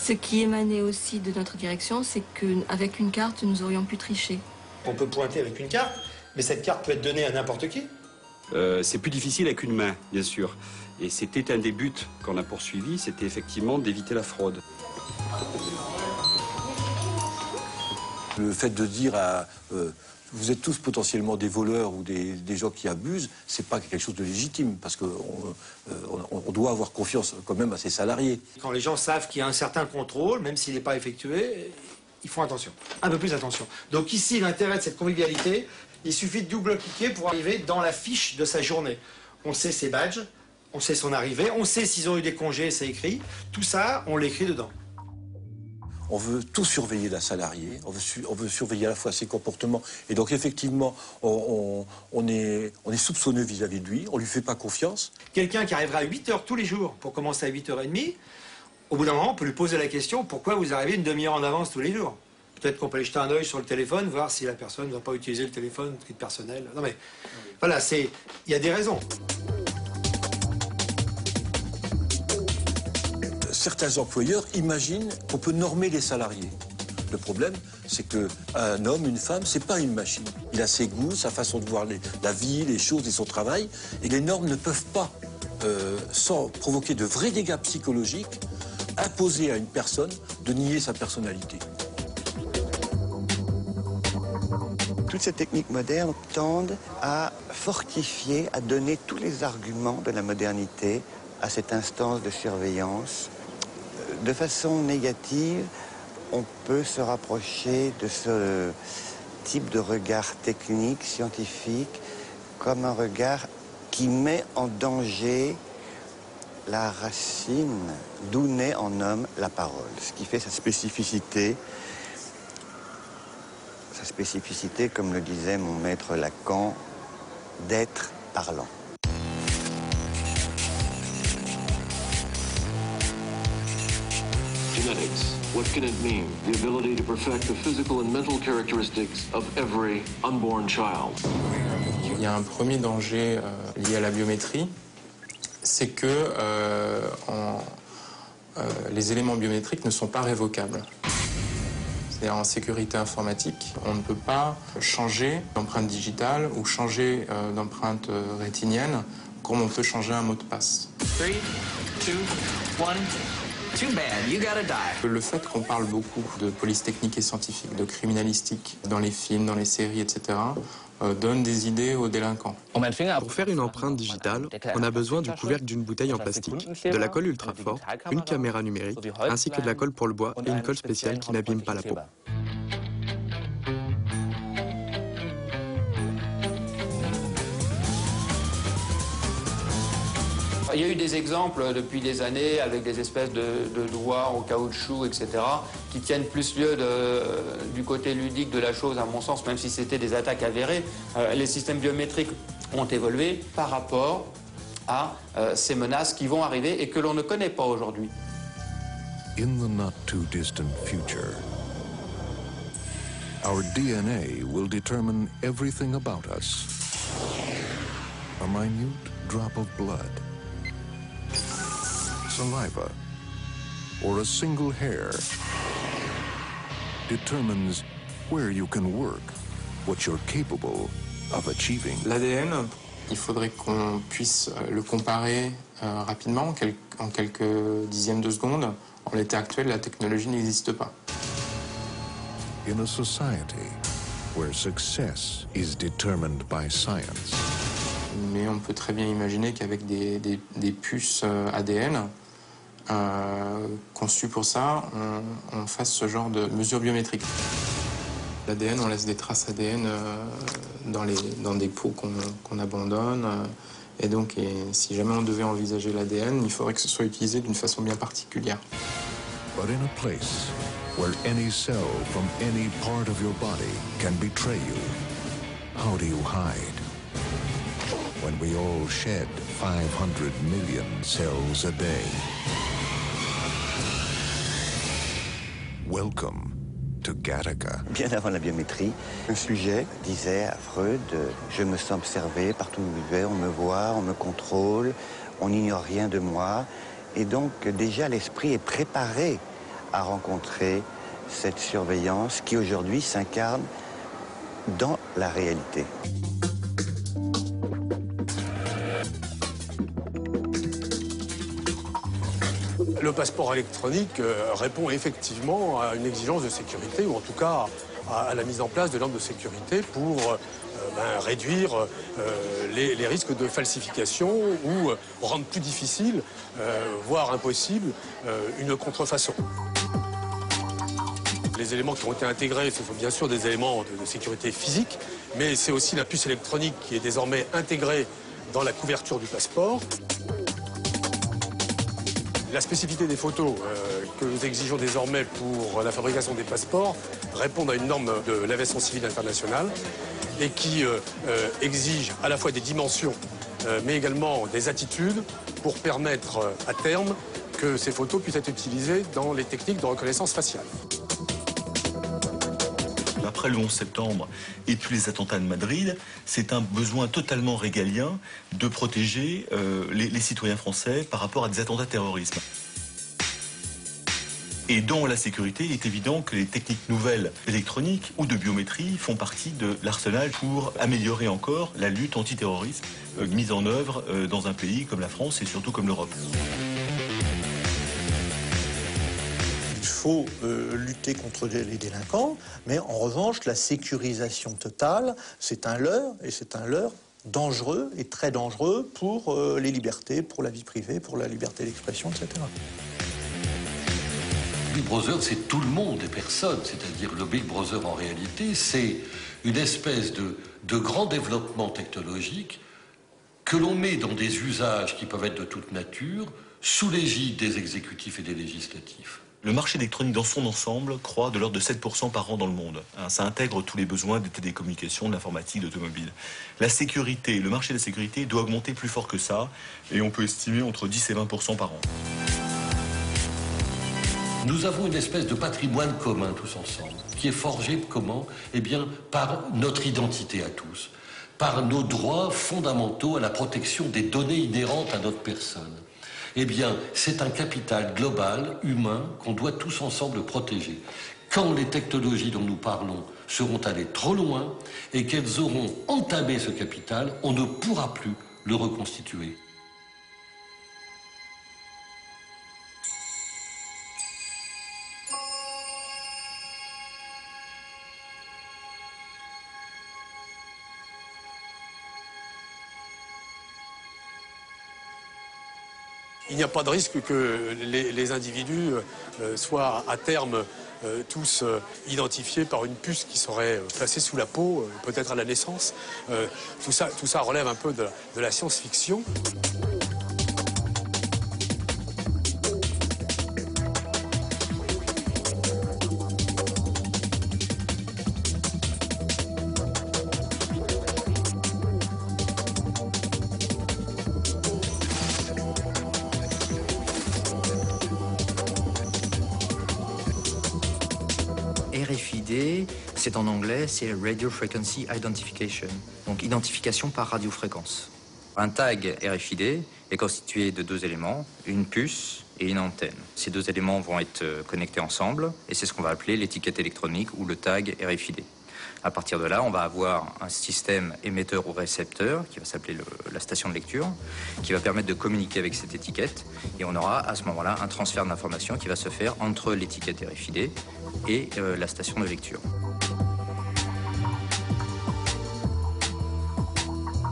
Ce qui émanait aussi de notre direction, c'est qu'avec une carte, nous aurions pu tricher. On peut pointer avec une carte, mais cette carte peut être donnée à n'importe qui. C'est plus difficile avec une main, bien sûr. Et c'était un des buts qu'on a poursuivi, c'était effectivement d'éviter la fraude. Le fait de dire à... vous êtes tous potentiellement des voleurs ou des gens qui abusent, c'est pas quelque chose de légitime, parce qu'on doit avoir confiance quand même à ses salariés. Quand les gens savent qu'il y a un certain contrôle, même s'il n'est pas effectué, ils font attention, un peu plus attention. Donc ici, l'intérêt de cette convivialité, il suffit de double-cliquer pour arriver dans la fiche de sa journée. On sait ses badges, on sait son arrivée, on sait s'ils ont eu des congés, c'est écrit. Tout ça, on l'écrit dedans. On veut tout surveiller d'un salarié, on veut surveiller à la fois ses comportements. Et donc effectivement, on est soupçonneux vis-à-vis de lui, on lui fait pas confiance. Quelqu'un qui arrivera à 8h tous les jours pour commencer à 8h30, au bout d'un moment, on peut lui poser la question, pourquoi vous arrivez une demi-heure en avance tous les jours? Peut-être qu'on peut aller jeter un œil sur le téléphone, voir si la personne ne va pas utiliser le téléphone, le titre personnel. Non mais, voilà, il y a des raisons. Certains employeurs imaginent qu'on peut normer les salariés. Le problème, c'est qu'un homme, une femme, c'est pas une machine. Il a ses goûts, sa façon de voir la vie, les choses et son travail. Et les normes ne peuvent pas, sans provoquer de vrais dégâts psychologiques, imposer à une personne de nier sa personnalité. Toutes ces techniques modernes tendent à fortifier, à donner tous les arguments de la modernité à cette instance de surveillance. De façon négative, on peut se rapprocher de ce type de regard technique, scientifique, comme un regard qui met en danger la racine d'où naît en homme la parole, ce qui fait sa spécificité, comme le disait mon maître Lacan, d'être parlant. Genetics. What can it mean? The ability to perfect the physical and mental characteristics of every unborn child. Il y a un premier danger lié à la biométrie, c'est que les éléments biométriques ne sont pas révocables. C'est-à-dire en sécurité informatique, on ne peut pas changer d'empreinte digitale ou changer d'empreinte rétinienne comme on peut changer un mot de passe. 3, 2, 1... Too bad, you gotta die. Le fait qu'on parle beaucoup de police technique et scientifique, de criminalistique, dans les films, dans les séries, etc., donne des idées aux délinquants. Pour faire une empreinte digitale, on a besoin du couvercle d'une bouteille en plastique, de la colle ultra forte, une caméra numérique, ainsi que de la colle pour le bois et une colle spéciale qui n'abîme pas la peau. Il y a eu des exemples depuis des années avec des espèces de doigts en caoutchouc, etc., qui tiennent plus lieu du côté ludique de la chose, à mon sens, même si c'était des attaques avérées. Les systèmes biométriques ont évolué par rapport à ces menaces qui vont arriver et que l'on ne connaît pas aujourd'hui. In the not too distant future, our DNA will determine everything about us. A minute drop of blood, saliva, or a single hair determines where you can work, what you're capable of achieving. L'ADN, il faudrait qu'on puisse le comparer rapidement, en quelques dixièmes de seconde. En l'état actuel, la technologie n'existe pas. In a society where success is determined by science. Mais on peut très bien imaginer qu'avec des puces ADN conçues pour ça, on fasse ce genre de mesures biométriques. L'ADN, on laisse des traces ADN dans des pots qu'on abandonne. Et donc, si jamais on devait envisager l'ADN, il faudrait que ce soit utilisé d'une façon bien particulière. But in a place where any cell from any part of your body can betray you, how do you hide? When we all shed 500 million cells a day. Welcome to Gattaca. Bien avant la biométrie, un sujet disait à Freud « Je me sens observé, partout où je vais, on me voit, on me contrôle, on n'ignore rien de moi ». Et donc déjà l'esprit est préparé à rencontrer cette surveillance qui aujourd'hui s'incarne dans la réalité. Le passeport électronique répond effectivement à une exigence de sécurité, ou en tout cas à la mise en place de normes de sécurité pour réduire les risques de falsification ou rendre plus difficile, voire impossible, une contrefaçon. Les éléments qui ont été intégrés, ce sont bien sûr des éléments de sécurité physique, mais c'est aussi la puce électronique qui est désormais intégrée dans la couverture du passeport. La spécificité des photos que nous exigeons désormais pour la fabrication des passeports répondent à une norme de l'aviation civile internationale et qui exige à la fois des dimensions mais également des attitudes pour permettre à terme que ces photos puissent être utilisées dans les techniques de reconnaissance faciale. Après le 11 septembre et puis les attentats de Madrid, c'est un besoin totalement régalien de protéger les citoyens français par rapport à des attentats terroristes. Et dans la sécurité, il est évident que les techniques nouvelles électroniques ou de biométrie font partie de l'arsenal pour améliorer encore la lutte antiterroriste mise en œuvre dans un pays comme la France et surtout comme l'Europe. Il faut lutter contre les délinquants, mais en revanche, la sécurisation totale, c'est un leurre, et c'est un leurre dangereux et très dangereux pour les libertés, pour la vie privée, pour la liberté d'expression, etc. Big Brother, c'est tout le monde et personne. C'est-à-dire le Big Brother, en réalité, c'est une espèce de grand développement technologique que l'on met dans des usages qui peuvent être de toute nature, sous l'égide des exécutifs et des législatifs. Le marché électronique dans son ensemble croît de l'ordre de 7% par an dans le monde. Ça intègre tous les besoins des télécommunications, de l'informatique, de l'automobile. La sécurité, le marché de la sécurité doit augmenter plus fort que ça, et on peut estimer entre 10 et 20% par an. Nous avons une espèce de patrimoine commun tous ensemble, qui est forgé comment? Eh bien, par notre identité à tous, par nos droits fondamentaux à la protection des données inhérentes à notre personne. Eh bien, c'est un capital global, humain, qu'on doit tous ensemble protéger. Quand les technologies dont nous parlons seront allées trop loin et qu'elles auront entamé ce capital, on ne pourra plus le reconstituer. Il n'y a pas de risque que les individus soient à terme tous identifiés par une puce qui serait placée sous la peau, peut-être à la naissance. Tout ça relève un peu de la science-fiction. RFID, c'est en anglais, c'est Radio Frequency Identification, donc identification par radiofréquence. Un tag RFID est constitué de deux éléments, une puce et une antenne. Ces deux éléments vont être connectés ensemble et c'est ce qu'on va appeler l'étiquette électronique ou le tag RFID. À partir de là, on va avoir un système émetteur ou récepteur qui va s'appeler la station de lecture, qui va permettre de communiquer avec cette étiquette et on aura à ce moment-là un transfert d'informations qui va se faire entre l'étiquette RFID et la station de lecture.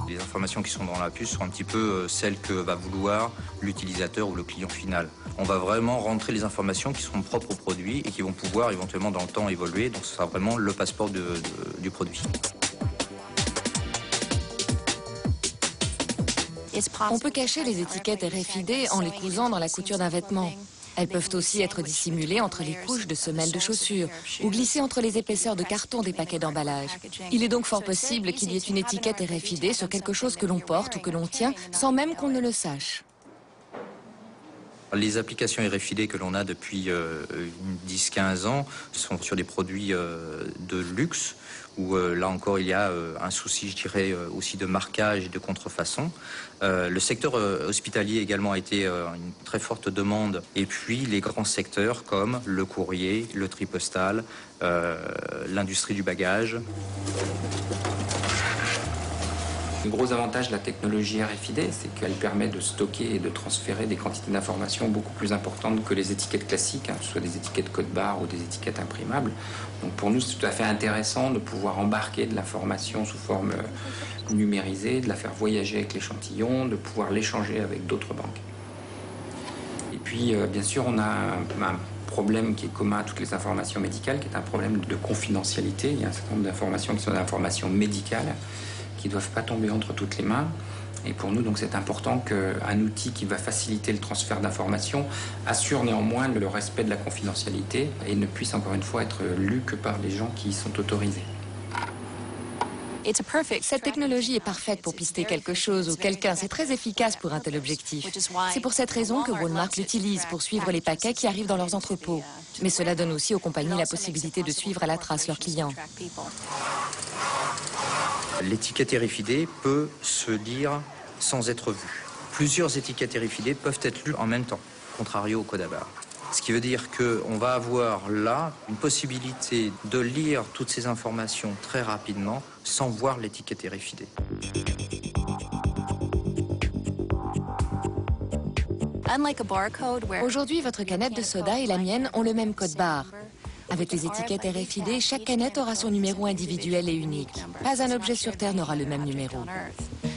Les informations qui sont dans la puce sont un petit peu celles que va vouloir l'utilisateur ou le client final. On va vraiment rentrer les informations qui sont propres au produit et qui vont pouvoir éventuellement dans le temps évoluer, donc ce sera vraiment le passeport du produit. On peut cacher les étiquettes RFID en les cousant dans la couture d'un vêtement. Elles peuvent aussi être dissimulées entre les couches de semelles de chaussures ou glissées entre les épaisseurs de carton des paquets d'emballage. Il est donc fort possible qu'il y ait une étiquette RFID sur quelque chose que l'on porte ou que l'on tient sans même qu'on ne le sache. Les applications RFID que l'on a depuis 10-15 ans sont sur des produits de luxe où là encore il y a un souci, je dirais, aussi de marquage et de contrefaçon. Le secteur hospitalier également a été une très forte demande. Et puis les grands secteurs comme le courrier, le tri postal, l'industrie du bagage. Le gros avantage de la technologie RFID, c'est qu'elle permet de stocker et de transférer des quantités d'informations beaucoup plus importantes que les étiquettes classiques, que ce soit des étiquettes code-barre ou des étiquettes imprimables. Donc pour nous, c'est tout à fait intéressant de pouvoir embarquer de l'information sous forme numérisée, de la faire voyager avec l'échantillon, de pouvoir l'échanger avec d'autres banques. Et puis, bien sûr, on a un problème qui est commun à toutes les informations médicales, qui est un problème de confidentialité. Il y a un certain nombre d'informations qui sont des informations médicales, qui ne doivent pas tomber entre toutes les mains. Et pour nous, donc, c'est important qu'un outil qui va faciliter le transfert d'informations assure néanmoins le respect de la confidentialité et ne puisse encore une fois être lu que par les gens qui y sont autorisés. Cette technologie est parfaite pour pister quelque chose ou quelqu'un. C'est très efficace pour un tel objectif. C'est pour cette raison que Walmart l'utilise pour suivre les paquets qui arrivent dans leurs entrepôts. Mais cela donne aussi aux compagnies la possibilité de suivre à la trace leurs clients. L'étiquette RFID peut se lire sans être vue. Plusieurs étiquettes RFID peuvent être lues en même temps, contrario au code à barre. Ce qui veut dire qu'on va avoir là une possibilité de lire toutes ces informations très rapidement sans voir l'étiquette RFID. Aujourd'hui, votre canette de soda et la mienne ont le même code barre. Avec les étiquettes RFID, chaque canette aura son numéro individuel et unique. Pas un objet sur Terre n'aura le même numéro.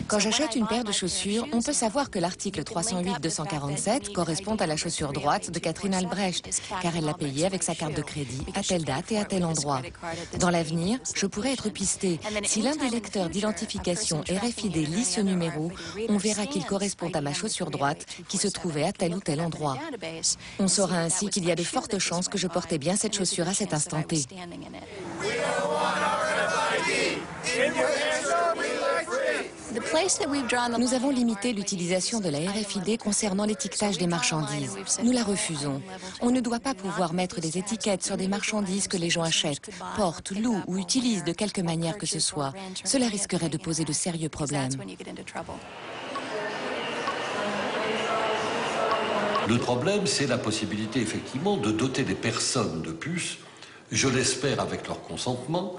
Quand j'achète une paire de chaussures, on peut savoir que l'article 308-247 correspond à la chaussure droite de Catherine Albrecht, car elle l'a payée avec sa carte de crédit à telle date et à tel endroit. Dans l'avenir, je pourrais être pistée. Si l'un des lecteurs d'identification RFID lit ce numéro, on verra qu'il correspond à ma chaussure droite qui se trouvait à tel ou tel endroit. On saura ainsi qu'il y a de fortes chances que je portais bien cette chaussure à cet instant T. Nous avons limité l'utilisation de la RFID concernant l'étiquetage des marchandises. Nous la refusons. On ne doit pas pouvoir mettre des étiquettes sur des marchandises que les gens achètent, portent, louent ou utilisent de quelque manière que ce soit. Cela risquerait de poser de sérieux problèmes. Le problème, c'est la possibilité, effectivement, de doter des personnes de puces, je l'espère avec leur consentement.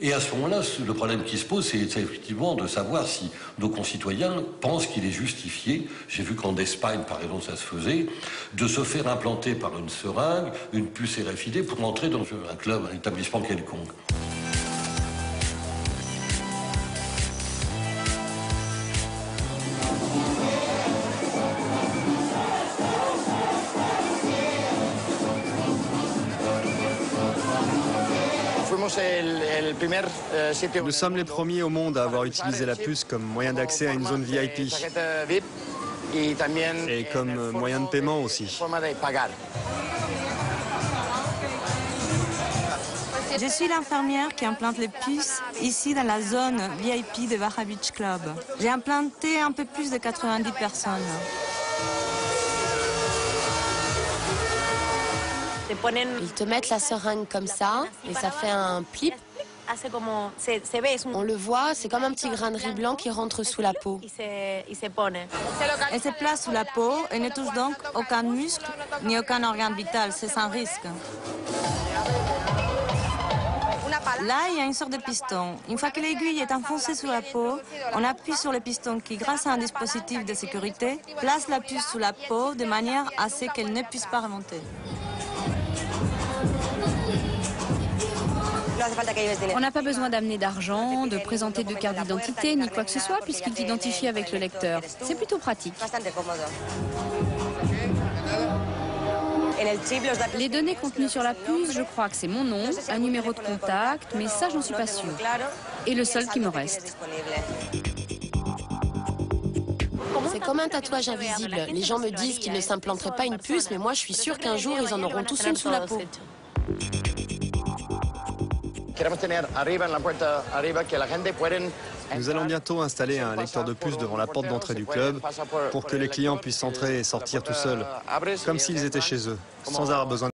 Et à ce moment-là, le problème qui se pose, c'est effectivement de savoir si nos concitoyens pensent qu'il est justifié, j'ai vu qu'en Espagne, par exemple, ça se faisait, de se faire implanter par une seringue une puce RFID pour entrer dans un club, un établissement quelconque. Nous sommes les premiers au monde à avoir utilisé la puce comme moyen d'accès à une zone VIP et comme moyen de paiement aussi. Je suis l'infirmière qui implante les puces ici dans la zone VIP de Baja Beach Club. J'ai implanté un peu plus de 90 personnes. Ils te mettent la seringue comme ça et ça fait un plip. On le voit, c'est comme un petit grain de riz blanc qui rentre sous la peau. Elle se place sous la peau et ne touche donc aucun muscle ni aucun organe vital, c'est sans risque. Là, il y a une sorte de piston. Une fois que l'aiguille est enfoncée sous la peau, on appuie sur le piston qui, grâce à un dispositif de sécurité, place la puce sous la peau de manière à ce qu'elle ne puisse pas remonter. On n'a pas besoin d'amener d'argent, de présenter de carte d'identité, ni quoi que ce soit, puisqu'il t'identifie avec le lecteur. C'est plutôt pratique. Les données contenues sur la puce, je crois que c'est mon nom, un numéro de contact, mais ça, j'en suis pas sûre. Et le seul qui me reste. C'est comme un tatouage invisible. Les gens me disent qu'ils ne s'implanteraient pas une puce, mais moi, je suis sûre qu'un jour, ils en auront tous une sous la peau. Nous allons bientôt installer un lecteur de puce devant la porte d'entrée du club pour que les clients puissent entrer et sortir tout seuls, comme s'ils étaient chez eux, sans avoir besoin